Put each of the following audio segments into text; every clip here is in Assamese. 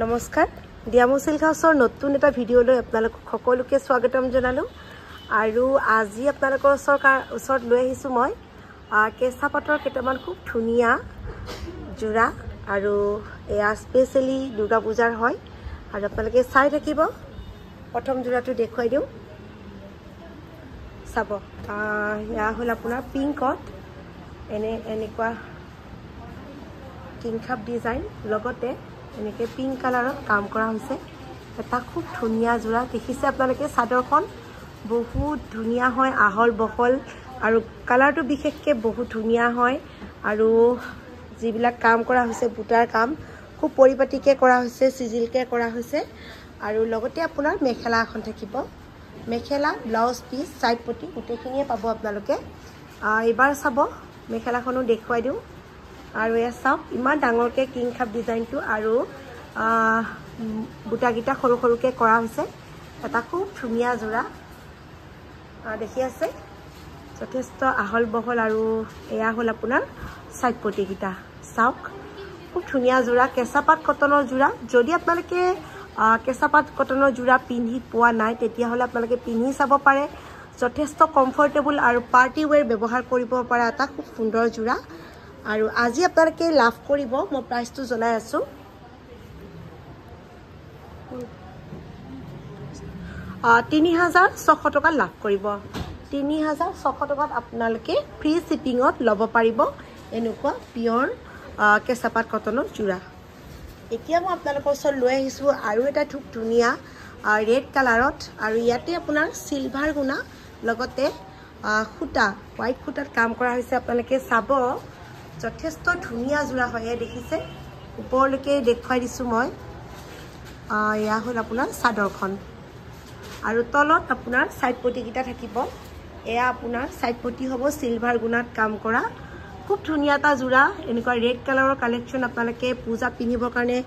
নমস্কাৰ ডিয়ামো সিল্ক হাউসৰ নতুন এটা ভিডিঅ'লৈ আপোনালোকক সকলোকে স্বাগতম জনালো আৰু আজি আপোনালোকৰ ওচৰত লৈ আহিছো মই কেঁচা পাটৰ কেইটামান খুব ধুনীয়া জোৰা আৰু এয়া স্পেশালি দুৰ্গা পূজাৰ হয় আৰু আপোনালোকে চাই থাকিব প্ৰথম জোৰাটো দেখুৱাই দিওঁ চাব এয়া হ'ল আপোনাৰ পিংকত এনেকুৱা কিংখাপ ডিজাইন লগতে এনেকে পিংক কালাৰত কাম কৰা হৈছে এটা খুব ধুনীয়া জোৰা দেখিছে আপোনালোকে চাদৰখন বহুত ধুনীয়া হয় আহল বহল আৰু কালাৰটো বিশেষকৈ বহুত ধুনীয়া হয় আৰু যিবিলাক কাম কৰা হৈছে বুটাৰ কাম খুব পৰিপাটিকে কৰা হৈছে সিজিলকে কৰা হৈছে আৰু লগতে আপোনাৰ মেখেলা এখন থাকিব মেখেলা ব্লাউজ পিস সাইড পটি গোটেইখিনিয়ে পাব আপোনালোকে এবাৰ চাব মেখেলাখনো দেখুৱাই দিওঁ আৰু এয়া চাওক ইমান ডাঙৰকে কিংখাপ ডিজাইনটো আৰু বুটাগিটা সৰু সৰুকে কৰা হৈছে এটা খুব ধুনীয়া জোৰা দেখি আছে যথেষ্ট আহল বহল আৰু এয়া হ'ল আপোনাৰ সাইড পটিগিটা চাওক খুব ধুনীয়া জোৰা কেঁচাপাত কটনৰ জোৰা যদি আপোনালোকে কেঁচাপাত কটনৰ জোৰা পিন্ধি পোৱা নাই তেতিয়াহ'লে আপোনালোকে পিন্ধি চাব পাৰে যথেষ্ট কমফৰ্টেবল আৰু পাৰ্টি ওৱেৰ ব্যৱহাৰ কৰিব পৰা এটা খুব সুন্দৰ জোৰা আৰু আজি আপোনালোকে লাভ কৰিব মই প্ৰাইসটো জনাই আছো 3600 টকা লাভ কৰিব 3600 টকাত আপোনালোকে ফ্ৰী শিপিংত লব পাৰিব এনেকুৱা পিওৰ কেঁচাপাত কটনৰ জোৰা এতিয়া মই আপোনালোকৰ ওচৰত লৈ আহিছো আৰু এটা খুব ধুনীয়া ৰেড কালাৰত আৰু ইয়াতে আপোনাৰ সিলভাৰ গুণা লগতে খুটা হোৱাইট খুটাত কাম কৰা হৈছে আপোনালোকে চাব যথেষ্ট ধুনীয়া জোৰা হয় দেখিছে ওপৰলৈকে দেখুৱাই দিছো মই এয়া হ'ল আপোনাৰ চাদৰখন আৰু তলত আপোনাৰ সাইড পটি কিটা থাকিব এয়া আপোনাৰ সাইড পটি হ'ব সিলভাৰ গুণাত কাম কৰা খুব ধুনীয়া এটা জোৰা এনেকুৱা ৰেড কালাৰৰ কালেকচন আপোনালোকে পূজা পিন্ধিবৰ কাৰণে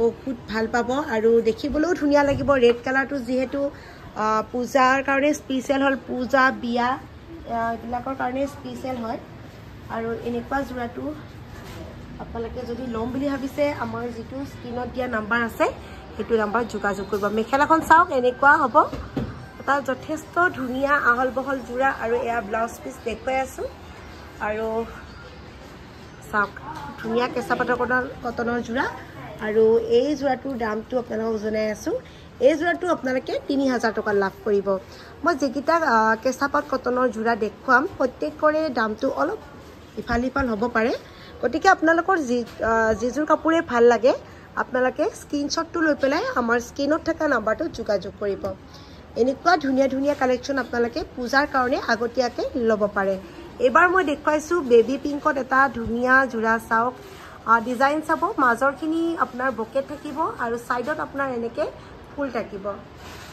বহুত ভাল পাব আৰু দেখিবলৈও ধুনীয়া লাগিব ৰেড কালাৰটো যেহেতু পূজাৰ কাৰণে স্পেশাল হল পূজা বিয়া এইবিলাকৰ কাৰণে স্পেশাল হয় আৰু এনেকুৱা জোৰাটো আপোনালোকে যদি লম বুলি ভাবিছে আমাৰ যেটো স্ক্ৰিনত দিয়া নাম্বাৰ আছে হেতু নাম্বাৰ যোগাযোগ কৰিব মেখেলাখন চাওক এনেকুৱা হ'ব এটা যথেষ্ট ধুনীয়া আহল বহল জোৰা আৰু এয়া ব্লাউজ পিস দেখুৱাই আছো আৰু চাওক ধুনীয়া কেঁচাপাতৰ কটনৰ জোৰা আৰু এই জোৰাটোৰ দামটো আপোনালোকক জনাই আছো এই জোৰাটো আপোনালোকে 3000 টকা লাভ কৰিব মই যেকিটা কেঁচাপাত কটনৰ জোৰা দেখুৱাম প্ৰত্যেকৰে দামটো অলপ ইফাল হ'ব পাৰে গতিকে আপোনালোকৰ যিজোৰ কাপোৰে ভাল লাগে আপোনালোকে স্ক্ৰিনশ্বটটো লৈ পেলাই আমাৰ স্ক্ৰিনত থকা নাম্বাৰটো যোগাযোগ কৰিব এনেকুৱা ধুনীয়া ধুনীয়া কালেকচন আপোনালোকে পূজাৰ কাৰণে আগতীয়াকে ল'ব পাৰে এবাৰ মই দেখুৱাইছো বেবি পিংকত এটা ধুনীয়া জোৰা চাওক ডিজাইন চাব মাজৰখিনি আপোনাৰ বকেট থাকিব আৰু সাইডত আপোনাৰ এনেকে ফুল থাকিব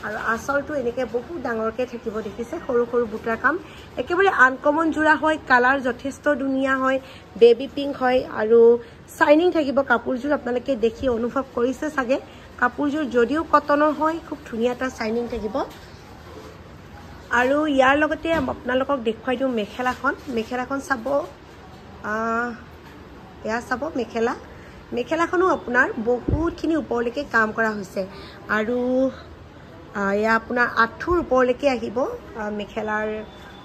আৰু আসলটো এনেকে বহুত ডাঙৰকে থাকিব দেখিছে সৰু সৰু বুটাৰ কাম একেবাৰে আনকমন জোৰা হয় কালাৰ যথেষ্ট ধুনীয়া হয় বেবি পিংক হয় আৰু শাইনিং থাকিব কাপোৰজোৰ আপোনালোকে দেখি অনুভৱ কৰিছে সাগে কাপোৰজোৰ যদিও কটনৰ হয় খুব ধুনীয়া এটা শাইনিং থাকিব আৰু ইয়াৰ লগতে আপোনালোকক দেখুৱাই দিওঁ মেখেলাখন চাব এয়া চাব মেখেলাখনো আপোনাৰ বহুতখিনি ওপৰলৈকে কাম কৰা হৈছে আৰু এয়া আপোনাৰ আঁঠুৰ ওপৰলৈকে আহিব মেখেলাৰ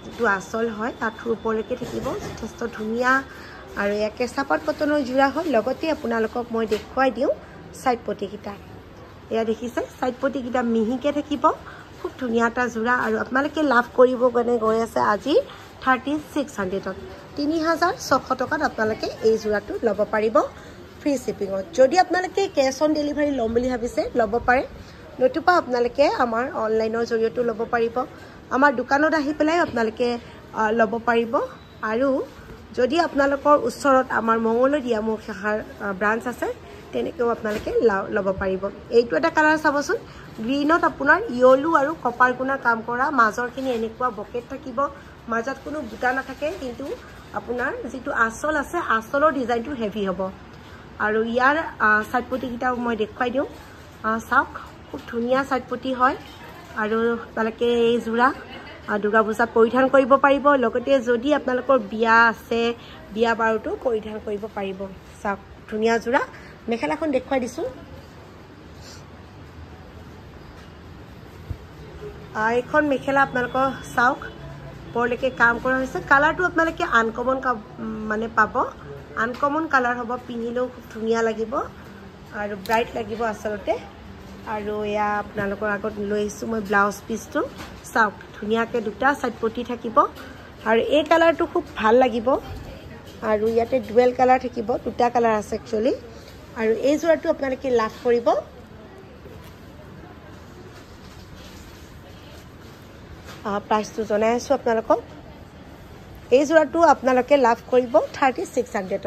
যেটো আসল হয় আঁঠুৰ ওপৰলৈকে থাকিব যথেষ্ট ধুনীয়া আৰু এয়া কেঁচাপাত কটনৰ জোৰা হয় লগতে আপোনালোকক মই দেখুৱাই দিওঁ সাইড পটি কিটা এয়া দেখিছে সাইড পটি কিটা মিহিকে থাকিব খুব ধুনীয়া এটা জোৰা আৰু আপোনালোকে লাভ কৰিব কাৰণে গৈ আছে আজি 3600ত 3600 টকাত আপোনালোকে এই জোৰাটো ল'ব পাৰিব ফ্ৰী শিপিংত যদি আপোনালোকে কেশ অন ডেলিভাৰী ল'ম বুলি ভাবিছে ল'ব পাৰে নতুবা আপোনালোকে আমাৰ অনলাইনৰ জৰিয়তে ল'ব পাৰিব আমাৰ দোকানত আহি পেলাই আপোনালোকে ল'ব পাৰিব আৰু যদি আপোনালোকৰ ওচৰত আমাৰ মংগলদৈ ডিয়ামো শাখাৰ ব্ৰাঞ্চ আছে তেনেকেও আপোনালোকে ল'ব পাৰিব এইটো এটা কালাৰ চাবচোন গ্ৰীনত আপোনাৰ ইয়েলো আৰু কপাৰ গুণা কাম কৰা মাজৰখিনি এনেকুৱা বকেট থাকিব মাজত কোনো বুটা নাথাকে কিন্তু আপোনাৰ যেটো আসল আছে আসলৰ ডিজাইনটো হেভি হ'ব আৰু ইয়াৰ সাইড পটি কিটা মই দেখুৱাই দিওঁ চাওক খুব ধুনীয়া সাইড পটি হয় আৰু আপোনালোকে এই জোৰা দুৰ্গা পূজাত পৰিধান কৰিব পাৰিব লগতে যদি আপোনালোকৰ বিয়া আছে বিয়া বাৰুটো পৰিধান কৰিব পাৰিব চাওক ধুনীয়া জোৰা মেখেলাখন দেখুৱাই দিছো এইখন মেখেলা আপোনালোকৰ চাওক ওপৰলৈকে কাম কৰা হৈছে কালাৰটো আপোনালোকে আনকমন মানে পাব আনকমন কালাৰ হ'ব পিন্ধিলেও খুব ধুনীয়া লাগিব আৰু ব্ৰাইট লাগিব আচলতে আৰু এয়া আপোনালোকৰ আগত লৈ আহিছোঁ মই ব্লাউজ পিচটো চাওক ধুনীয়াকৈ দুটা সাইড পটি থাকিব আৰু এই কালাৰটো খুব ভাল লাগিব আৰু ইয়াতে ডুৱেল কালাৰ থাকিব দুটা কালাৰ আছে একচুৱেলি আৰু এই যোৰাটো আপোনালোকে লাভ কৰিব প্ৰাইচটো জনাই আছোঁ আপোনালোকক এই যোৰাটো আপোনালোকে লাভ কৰিব 3600ত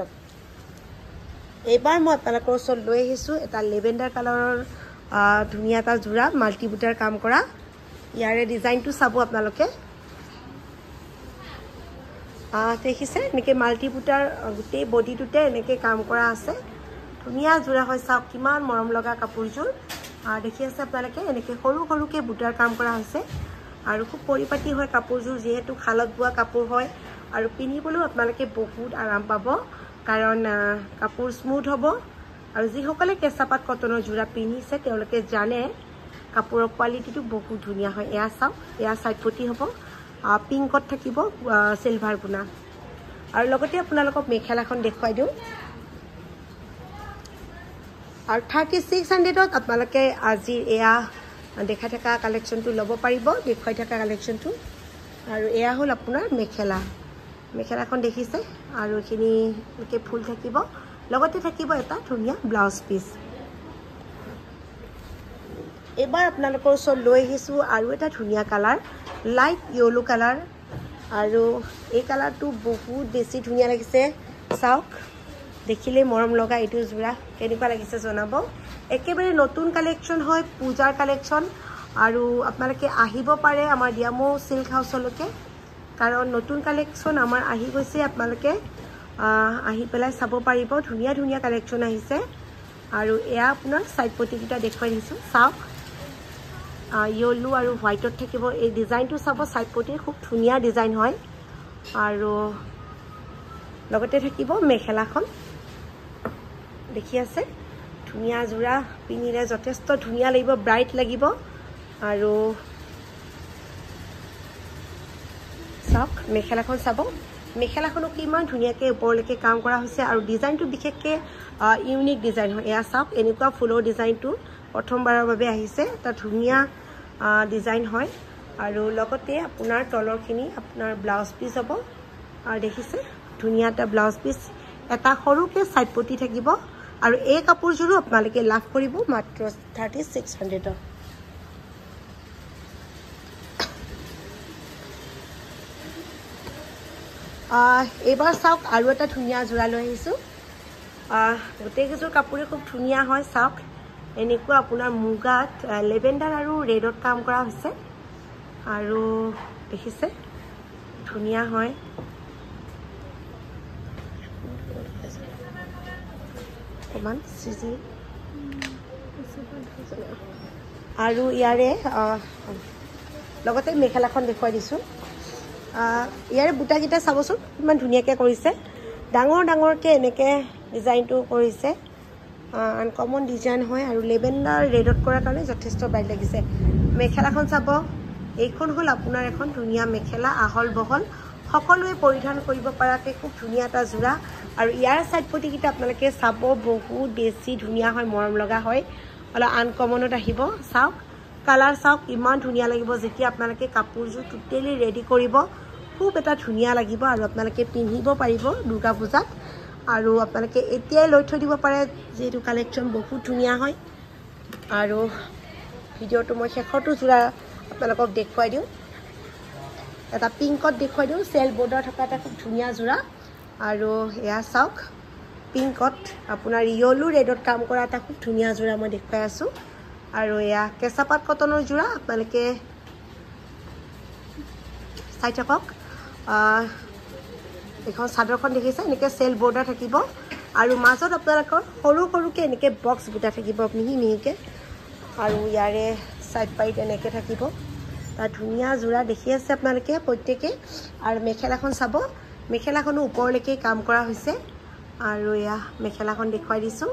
এইবাৰ মই আপোনালোকৰ ওচৰত লৈ আহিছোঁ এটা লেভেণ্ডাৰ কালাৰৰ ধুনীয়া এটা যোৰা মাল্টি বুটাৰ কাম কৰা ইয়াৰে ডিজাইনটো চাব আপোনালোকে দেখিছে এনেকৈ মাল্টি বুটাৰ গোটেই বডিটোতে এনেকৈ কাম কৰা আছে ধুনীয়া যোৰা হয় চাওক কিমান মৰম লগা কাপোৰযোৰ দেখি আছে আপোনালোকে এনেকৈ সৰু সৰুকৈ বুটাৰ কাম কৰা হৈছে আৰু খুব পৰিপাটি হয় কাপোৰযোৰ যেহেতু খালত বোৱা কাপোৰ হয় আৰু পিন্ধিবলৈও আপোনালোকে বহুত আৰাম পাব কাৰণ কাপোৰ স্মুথ হ'ব আৰু যিসকলে কেঁচাপাত কটনৰ যোৰা পিন্ধিছে তেওঁলোকে জানে কাপোৰৰ কোৱালিটিটো বহুত ধুনীয়া হয় এয়া চাওক এয়া সাইড পটি হ'ব পিংকত থাকিব সিলভাৰ গুণা আৰু লগতে আপোনালোকক মেখেলাখন দেখুৱাই দিওঁ আৰু 3600ত আপোনালোকে আজি এয়া দেখা থকা কালেকশ্যনটো ল'ব পাৰিব দেখুৱাই থকা কালেকশ্যনটো আৰু এয়া হ'ল আপোনাৰ মেখেলাখন দেখিছে আৰু এইখিনি এনেকৈ ফুল থাকিব লগতে থাকিব এটা ধুনীয়া ব্লাউজ পিচ এবাৰ আপোনালোকৰ ওচৰত লৈ আহিছোঁ আৰু এটা ধুনীয়া কালাৰ লাইট য়েলো কালাৰ আৰু এই কালাৰটো বহুত বেছি ধুনীয়া লাগিছে চাওক দেখিলে মৰম লগা এইটো যোৰা কেনেকুৱা লাগিছে জনাব একেবাৰে নতুন কালেকশ্যন হয় পূজাৰ কালেকশ্যন আৰু আপোনালোকে আহিব পাৰে আমাৰ ডিয়ামো সিল্ক হাউচলৈকে কাৰণ নতুন কালেকশ্যন আমাৰ আহি গৈছে আপোনালোকে আহি পেলাই চাব পাৰিব ধুনীয়া ধুনীয়া কালেকশ্যন আহিছে আৰু এয়া আপোনাৰ সাইড পটিকেইটা দেখুৱাই দিছোঁ চাওক য়েলো আৰু হোৱাইটত থাকিব এই ডিজাইনটো চাব সাইড পটিৰ খুব ধুনীয়া ডিজাইন হয় আৰু লগতে থাকিব মেখেলাখন দেখি আছে ধুনীয়া যোৰা পিন্ধিলে যথেষ্ট ধুনীয়া লাগিব ব্ৰাইট লাগিব আৰু চাওক মেখেলাখন চাব মেখেলাখনো কিমান ধুনীয়াকৈ ওপৰলৈকে কাম কৰা হৈছে আৰু ডিজাইনটো বিশেষকৈ ইউনিক ডিজাইন হয় এয়া চাওক এনেকুৱা ফুলৰ ডিজাইনটো প্ৰথমবাৰৰ বাবে আহিছে এটা ধুনীয়া ডিজাইন হয় আৰু লগতে আপোনাৰ তলৰখিনি আপোনাৰ ব্লাউজ পিচ হ'ব আৰু দেখিছে ধুনীয়া এটা ব্লাউজ পিচ এটা সৰুকৈ সাইড পটি থাকিব আৰু এই কাপোৰযোৰো আপোনালোকে লাভ কৰিব মাত্ৰ 3600ত এইবাৰ চাওক আৰু এটা ধুনীয়া যোৰা লৈ আহিছোঁ গোটেইকেইযোৰ কাপোৰে খুব ধুনীয়া হয় চাওক এনেকুৱা আপোনাৰ মুগাত লেভেণ্ডাৰ আৰু ৰেডত কাম কৰা হৈছে আৰু দেখিছে ধুনীয়া হয় অকণমান চিজি আৰু ইয়াৰে লগতে মেখেলাখন দেখুৱাই দিছোঁ ইয়াৰে বুটাকেইটা চাবচোন কিমান ধুনীয়াকৈ কৰিছে ডাঙৰ ডাঙৰকৈ এনেকৈ ডিজাইনটো কৰিছে আনকমন ডিজাইন হয় আৰু লেভেণ্ডাৰ ৰেডত কৰাৰ কাৰণে যথেষ্ট ব্ৰাইট লাগিছে মেখেলাখন চাব এইখন হ'ল আপোনাৰ এখন ধুনীয়া মেখেলা আহল বহল সকলোৱে পৰিধান কৰিব পৰাকৈ খুব ধুনীয়া এটা যোৰা আৰু ইয়াৰ সাইড পটিকেইটা আপোনালোকে চাব বহুত বেছি ধুনীয়া হয় মৰম লগা হয় অলপ আনকমনত আহিব চাওক কালাৰ চাওক ইমান ধুনীয়া লাগিব যেতিয়া আপোনালোকে কাপোৰযোৰ টোটেলি ৰেডি কৰিব খুব এটা ধুনীয়া লাগিব আৰু আপোনালোকে পিন্ধিব পাৰিব দুৰ্গা পূজাত আৰু আপোনালোকে এতিয়াই লৈ থৈ দিব পাৰে যিহেতু কালেকশ্যন বহুত ধুনীয়া হয় আৰু ভিডিঅ'টো মই শেষৰটো যোৰা আপোনালোকক দেখুৱাই দিওঁ এটা পিংকত দেখুৱাই দিওঁ চেল বৰ্ডাৰ থকা এটা খুব ধুনীয়া যোৰা আৰু এয়া চাওক পিংকত আপোনাৰ য়েলো ৰেডত কাম কৰা এটা খুব ধুনীয়া যোৰা মই দেখুৱাই আছোঁ আৰু এয়া কেঁচাপাত কটনৰ যোৰা আপোনালোকে চাই থাকক এখন চাদৰখন দেখিছে এনেকৈ চেল বৰ্ডাৰ থাকিব আৰু মাজত আপোনালোকৰ সৰু সৰুকৈ এনেকৈ বক্স বুটা থাকিব মিহি মিহিকৈ আৰু ইয়াৰে সাইড পাইট এনেকৈ থাকিব তাত ধুনীয়া যোৰা দেখি আছে আপোনালোকে প্ৰত্যেকে আৰু মেখেলাখন চাব মেখেলাখনো ওপৰলৈকে কাম কৰা হৈছে আৰু এয়া মেখেলাখন দেখুৱাই দিছোঁ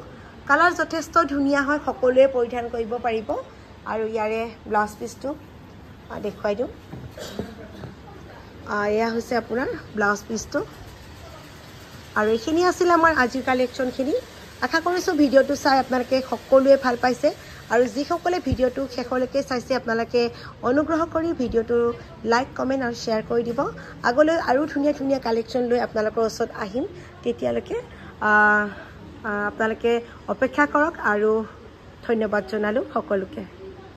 কালাৰ যথেষ্ট ধুনীয়া হয় সকলোৱে পৰিধান কৰিব পাৰিব আৰু ইয়াৰে ব্লাউজ পিচটো দেখুৱাই দিওঁ এয়া হৈছে আপোনাৰ ব্লাউজ পিচটো আৰু এইখিনি আছিল আমাৰ আজিৰ কালেকশ্যনখিনি আশা কৰিছোঁ ভিডিঅ'টো চাই আপোনালোকে সকলোৱে ভাল পাইছে আৰু যিসকলে ভিডিঅ'টো শেষলৈকে চাইছে আপোনালোকে অনুগ্ৰহ কৰি ভিডিঅ'টো লাইক কমেণ্ট আৰু শ্বেয়াৰ কৰি দিব আগলৈ আৰু ধুনীয়া ধুনীয়া কালেকশ্যন লৈ আপোনালোকৰ ওচৰত আহিম তেতিয়ালৈকে আপোনালোকে অপেক্ষা কৰক আৰু ধন্যবাদ জনালোঁ সকলোকে